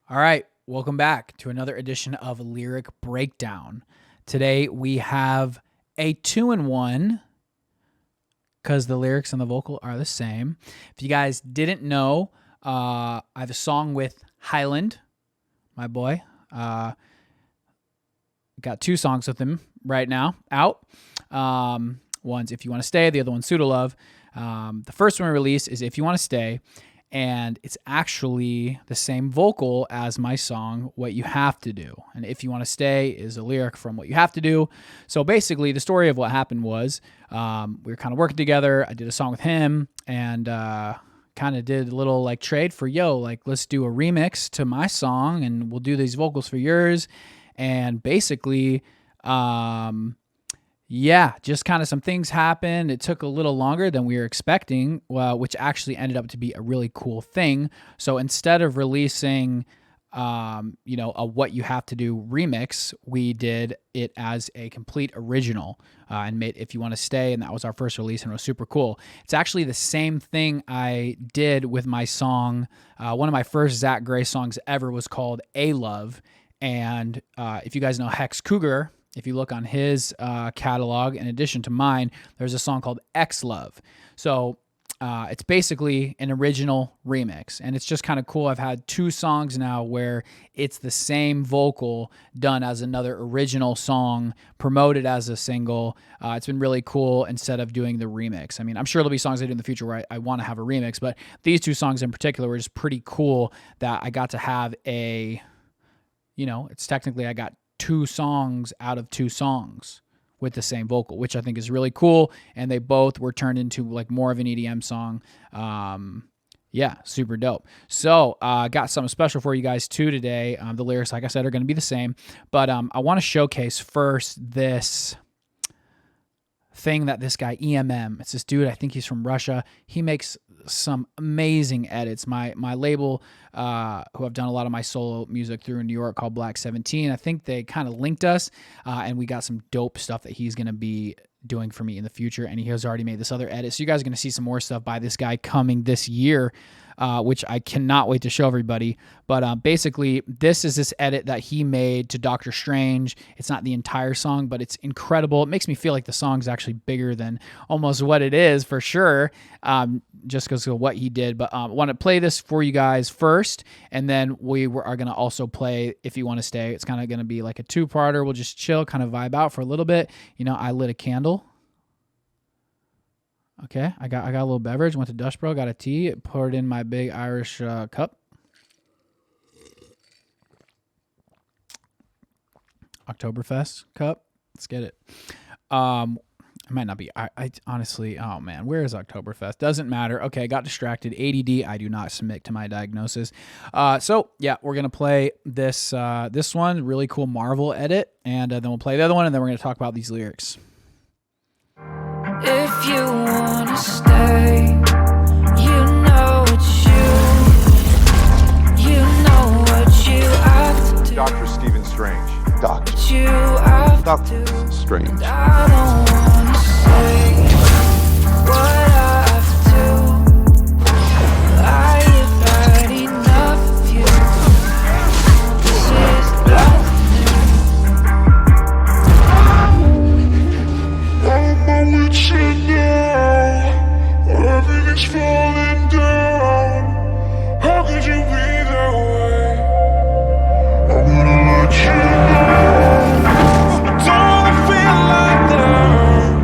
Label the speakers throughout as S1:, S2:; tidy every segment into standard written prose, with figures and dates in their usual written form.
S1: All right, welcome back to another edition of Lyric Breakdown. Today we have a 2-in-1 because the lyrics and the vocal are the same. If you guys didn't know, I have a song with Highlnd, my boy. Got two songs with him right now out. One's If You Want to Stay, the other one's Pseudo Love. The first one we released is If You Want to Stay, and it's actually the same vocal as my song, What You Have to Do. And If You Want to Stay is a lyric from What You Have to Do. So basically, the story of what happened was we were kind of working together. I did a song with him and kind of did a little like trade for, let's do a remix to my song and we'll do these vocals for yours. And basically, just kind of some things happened. It took a little longer than we were expecting, which actually ended up to be a really cool thing. So instead of releasing, a What You Have to Do remix, we did it as a complete original and made If You Want to Stay, and that was our first release, and it was super cool. It's actually the same thing I did with my song. One of my first Zack songs ever was called A Love, and if you guys know Hex Cougar, if you look on his catalog, in addition to mine, there's a song called X Love. So it's basically an original remix, and it's just kind of cool. I've had two songs now where it's the same vocal done as another original song, promoted as a single. It's been really cool instead of doing the remix. I mean, I'm sure there'll be songs I do in the future where I want to have a remix, but these two songs in particular were just pretty cool that I got to have it's technically I got two songs out of two songs with the same vocal, which I think is really cool. And they both were turned into like more of an EDM song. Super dope. So got something special for you guys too today. The lyrics, like I said, are going to be the same, but I want to showcase first this thing that this guy EMM, it's this dude, I think he's from Russia. He makes some amazing edits. My label, who I've done a lot of my solo music through in New York, called Black 17, I think they kind of linked us, and we got some dope stuff that he's going to be doing for me in the future, and he has already made this other edit. So you guys are going to see some more stuff by this guy coming this year, which I cannot wait to show everybody. But basically, this is this edit that he made to Doctor Strange. It's not the entire song, but it's incredible. It makes me feel like the song's actually bigger than almost what it is, for sure, just because of what he did. But I want to play this for you guys first, and then we are going to also play If You Want to Stay. It's kind of going to be like a two-parter. We'll just chill, kind of vibe out for a little bit. I lit a candle. Okay, I got a little beverage. Went to Dutch Bro, got a tea, poured in my big Irish cup. Oktoberfest cup. Let's get it. It might not be. I honestly, oh man, where is Oktoberfest? Doesn't matter. Okay, I got distracted. ADD. I do not submit to my diagnosis. So yeah, we're gonna play this one. Really cool Marvel edit, and then we'll play the other one, and then we're gonna talk about these lyrics.
S2: If you wanna stay, you know it's you know what you have to do.
S3: Dr. Stephen Strange.
S2: Doctor. You have
S3: Doctor
S2: to.
S3: Strange.
S2: I don't wanna say what I have to. I've had enough of you. This is
S4: I'm with you now. Everything's falling down. How could you be that way? I'm gonna let you know. I don't feel like that.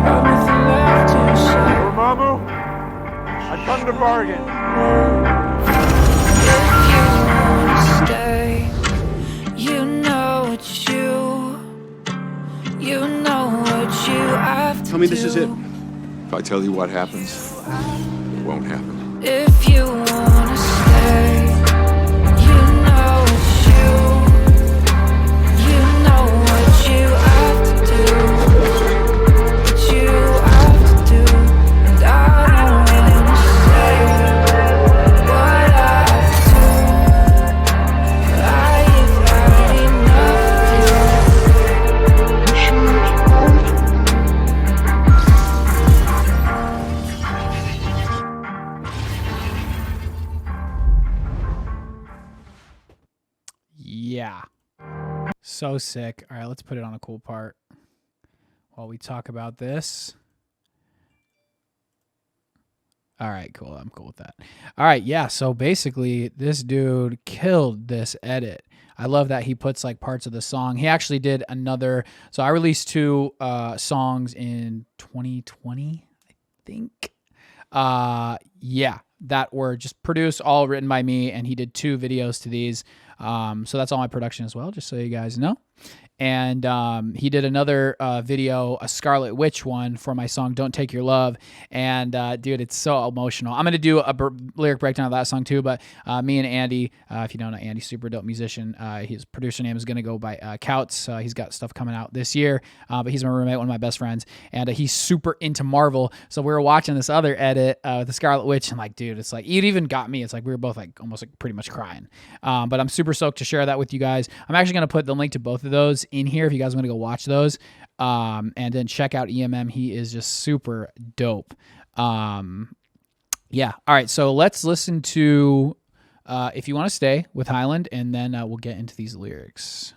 S2: Got nothing left to say.
S3: Mamamoo, I come to bargain.
S2: If you wanna stay, you know it's you. You know what you have to
S5: Tell me this is it.
S2: do.
S5: If I tell you what happens, it won't happen.
S2: If you wanna stay, you know it's you know what you have to do. What you have to do. And I don't wanna say what I have to. I have had enough of you.
S1: Yeah. So sick. All right, let's put it on a cool part while we talk about this. All right, cool. I'm cool with that. All right, yeah. So basically, this dude killed this edit. I love that he puts like parts of the song. He actually did another. So I released 2 songs in 2020, I think. Yeah, that were just produced, all written by me, and he did 2 videos to these. So that's all my production as well, just so you guys know. And he did another video, a Scarlet Witch one for my song "Don't Take Your Love," and dude, it's so emotional. I'm gonna do a lyric breakdown of that song too. But me and Andy, if you don't know Andy, super dope musician. His producer name is gonna go by Couts. He's got stuff coming out this year, but he's my roommate, one of my best friends, and he's super into Marvel. So we were watching this other edit with the Scarlet Witch, and like, dude, it's like it even got me. It's like we were both like almost like pretty much crying. But I'm super stoked to share that with you guys. I'm actually gonna put the link to both of those in here if you guys want to go watch those, and then check out EMM. He is just super dope. Yeah. All right, so let's listen to If You Want to Stay with Highlnd, and then we'll get into these lyrics.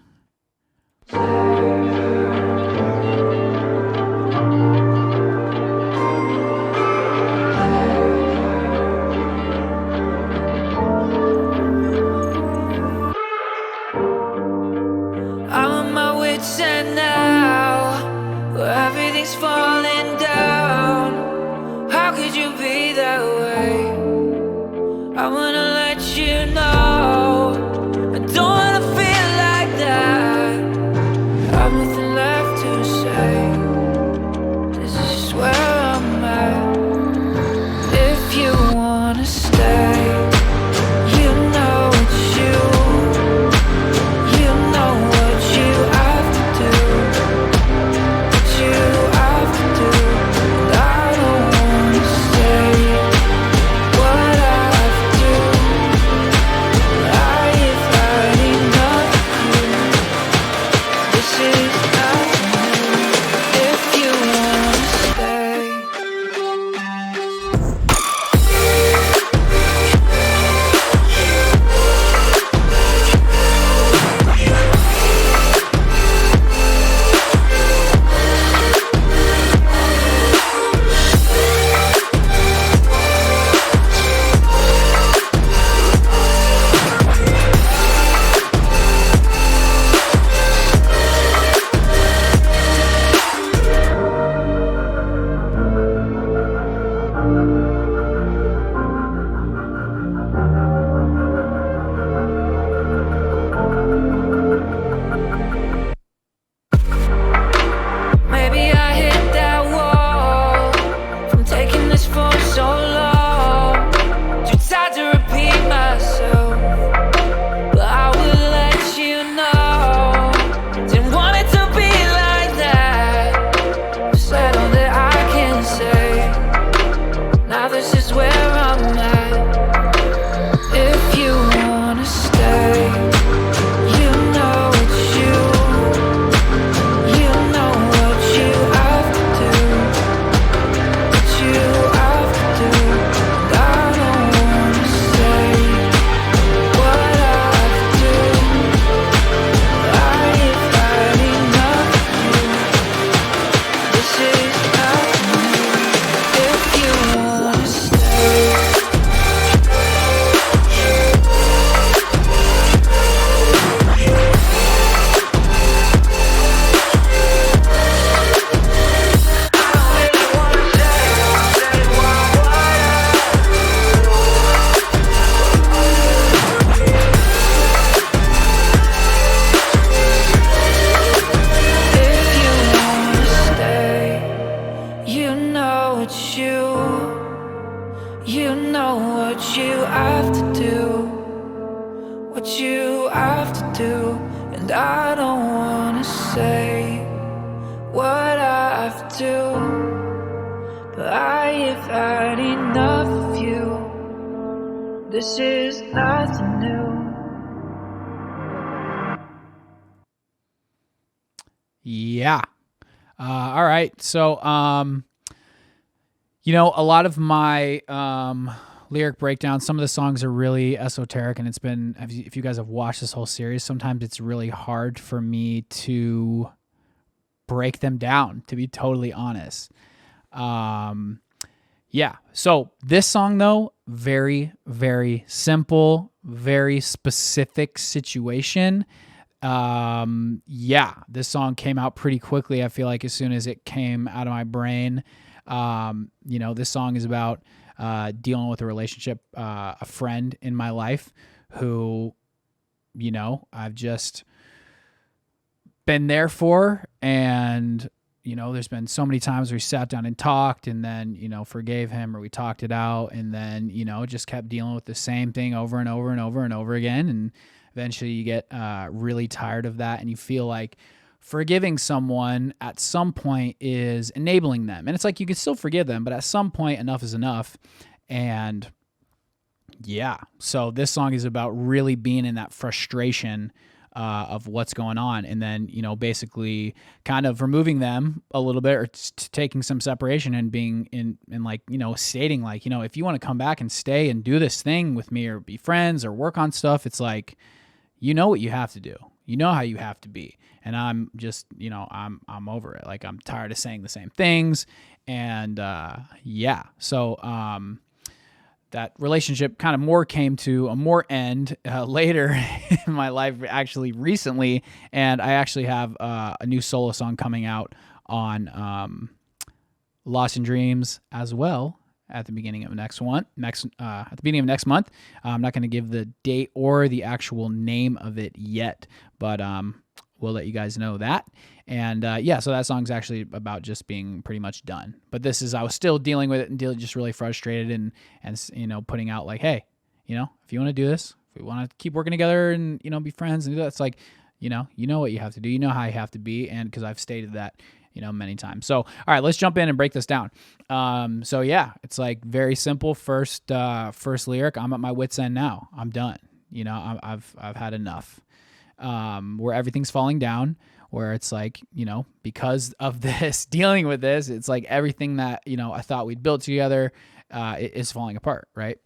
S2: I'm on my wits end now, where everything's falling down. How could you be that way? I wanna let you know I don't wanna feel like that. I have nothing left to say. This is just where I'm at. If you wanna stay, you know it's you. You know what you have to do. What you have to do. And I don't wanna say what I have to do. I've had enough of you. This is nothing new. If you wanna stay. Maybe I hit that wall from taking this for so long. Too tired to repeat myself, but I will let you know. Didn't want it to be like that. Said all that I can say. Now this is where I'm at. If you wanna stay, you know it's you. You know what you have to do. What you have to do. And I don't wanna say what I have to do. I've had enough of you. This is nothing new. If you wanna stay. If you wanna stay, you know it's you. You know what you have to do. What you have to do. And I don't wanna say what I have to do. But I have had enough of you. This is nothing new.
S1: Yeah. All right. So, you know, a lot of my lyric breakdown. Some of the songs are really esoteric, and it's been, if you guys have watched this whole series, sometimes it's really hard for me to break them down, to be totally honest. Yeah. So this song, though, very, very simple, very specific situation. Yeah, this song came out pretty quickly. I feel like as soon as it came out of my brain, this song is about dealing with a relationship, a friend in my life who, I've just been there for, and there's been so many times we sat down and talked, and then forgave him, or we talked it out, and then just kept dealing with the same thing over and over and over and over again, and eventually you get really tired of that, and you feel like forgiving someone at some point is enabling them. And it's like you can still forgive them, but at some point enough is enough. And yeah, so this song is about really being in that frustration of what's going on, and then basically kind of removing them a little bit, or taking some separation and being in like stating like, if you want to come back and stay and do this thing with me, or be friends, or work on stuff, it's like, what you have to do, how you have to be. And I'm just, I'm over it. Like, I'm tired of saying the same things. And yeah, so that relationship kind of more came to a more end later in my life, actually recently. And I actually have a new solo song coming out on Lost in Dreams as well at the beginning of next month. I'm not going to give the date or the actual name of it yet, but we'll let you guys know that. And yeah, so that song's actually about just being pretty much done. But this is, I was still dealing with it and just really frustrated, and putting out like, hey, if you want to do this, if we want to keep working together and be friends and do that, it's like, you know what you have to do, how you have to be, and because I've stated that many times. So all right, let's jump in and break this down. So yeah, it's like very simple. First lyric, I'm at my wit's end now. I'm done. I've had enough. Where everything's falling down, where it's like, because of this, dealing with this, it's like everything that, I thought we'd built together, is falling apart. Right.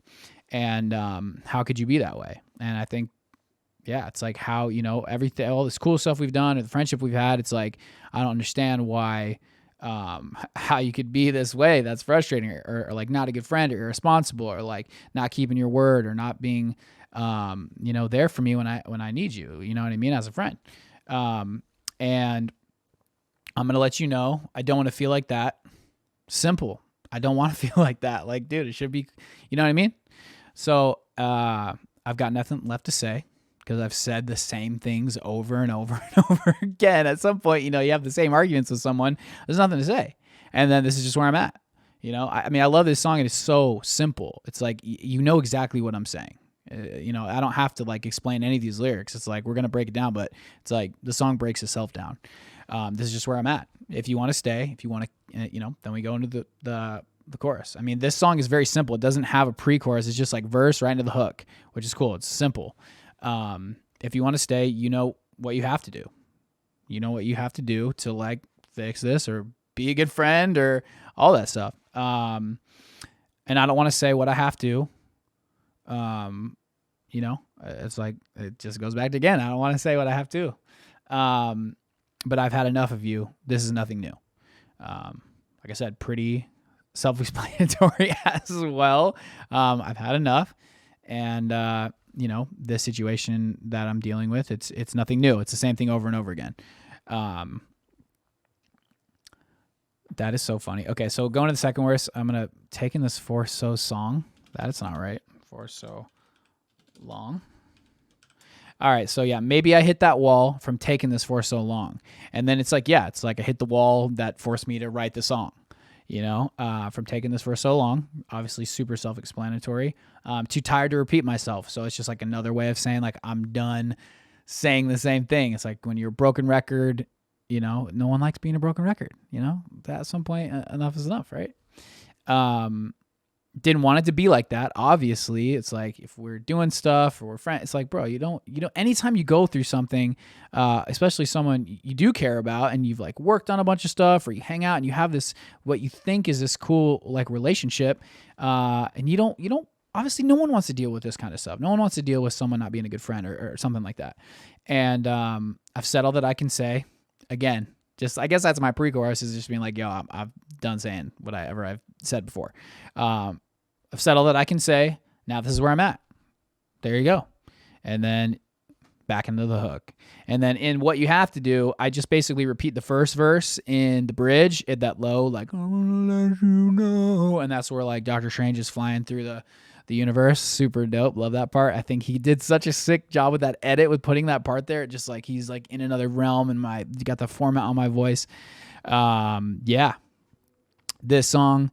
S1: And, how could you be that way? And I think, yeah, it's like how, everything, all this cool stuff we've done, or the friendship we've had, it's like, I don't understand why, how you could be this way. That's frustrating, or like not a good friend, or irresponsible, or like not keeping your word, or not being, there for me when I need you, you know what I mean, as a friend. And I'm going to let you know, I don't want to feel like that. Simple. I don't want to feel like that. Like, dude, it should be, you know what I mean? So, I've got nothing left to say, because I've said the same things over and over and over again. At some point, you have the same arguments with someone, there's nothing to say. And then this is just where I'm at. I mean, I love this song. It is so simple. It's like, exactly what I'm saying. I don't have to like explain any of these lyrics. It's like, we're going to break it down, but it's like the song breaks itself down. This is just where I'm at. If you want to stay, if you want to, then we go into the chorus. I mean, this song is very simple. It doesn't have a pre-chorus. It's just like verse right into the hook, which is cool. It's simple. If you want to stay, what you have to do. What you have to do to like fix this, or be a good friend, or all that stuff. And I don't want to say what I have to. It's like, it just goes back to, again, I don't want to say what I have to. But I've had enough of you. This is nothing new. Like I said, pretty self-explanatory as well. I've had enough, and this situation that I'm dealing with, it's nothing new. It's the same thing over and over again. That is so funny. Okay, so going to the second verse, I'm gonna take in this for so song. That's not right. For so long. All right, so yeah, maybe I hit that wall from taking this for so long. And then it's like, yeah, it's like I hit the wall that forced me to write the song, from taking this for so long. Obviously super self-explanatory. Too tired to repeat myself. So it's just like another way of saying like, I'm done saying the same thing. It's like when you're a broken record, no one likes being a broken record, at some point enough is enough, right? Didn't want it to be like that. Obviously, it's like if we're doing stuff or we're friends, it's like, bro, you don't, anytime you go through something, especially someone you do care about, and you've like worked on a bunch of stuff, or you hang out and you have this, what you think is this cool like relationship, and you don't obviously no one wants to deal with this kind of stuff. No one wants to deal with someone not being a good friend or something like that. And I've said all that I can say. Again, just I guess that's my pre-chorus, is just being like, yo, I'm done saying whatever I've said before. I've said all that I can say. Now this is where I'm at. There you go. And then back into the hook. And then in What You Have to Do, I just basically repeat the first verse in the bridge at that low, like, I wanna let you know. And that's where like Doctor Strange is flying through the universe. Super dope. Love that part. I think he did such a sick job with that edit, with putting that part there. Just like he's like in another realm, and you got the format on my voice. Yeah. This song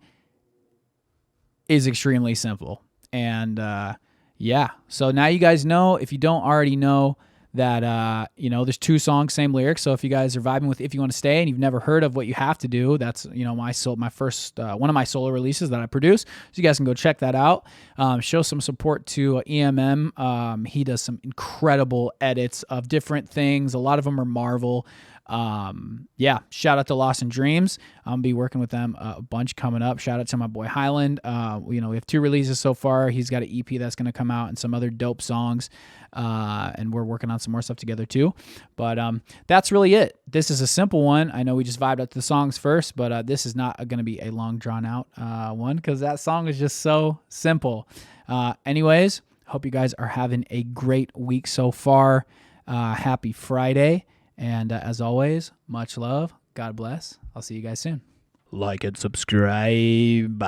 S1: is extremely simple. And yeah, so now you guys know, if you don't already know, that there's 2 songs, same lyrics. So if you guys are vibing with If You Want to Stay and you've never heard of What You Have to Do, that's my first one of my solo releases that I produce. So you guys can go check that out. Show some support to EMM. He does some incredible edits of different things. A lot of them are Marvel. Yeah, shout out to Lost in Dreams. I'll be working with them a bunch coming up. Shout out to my boy Highlnd. We have 2 releases so far. He's got an EP that's going to come out and some other dope songs. And we're working on some more stuff together too. But that's really it. This is a simple one. I know we just vibed out to the songs first, but this is not going to be a long drawn out one, because that song is just so simple. Anyways, hope you guys are having a great week so far. Happy Friday. And as always, much love. God bless. I'll see you guys soon. Like and subscribe.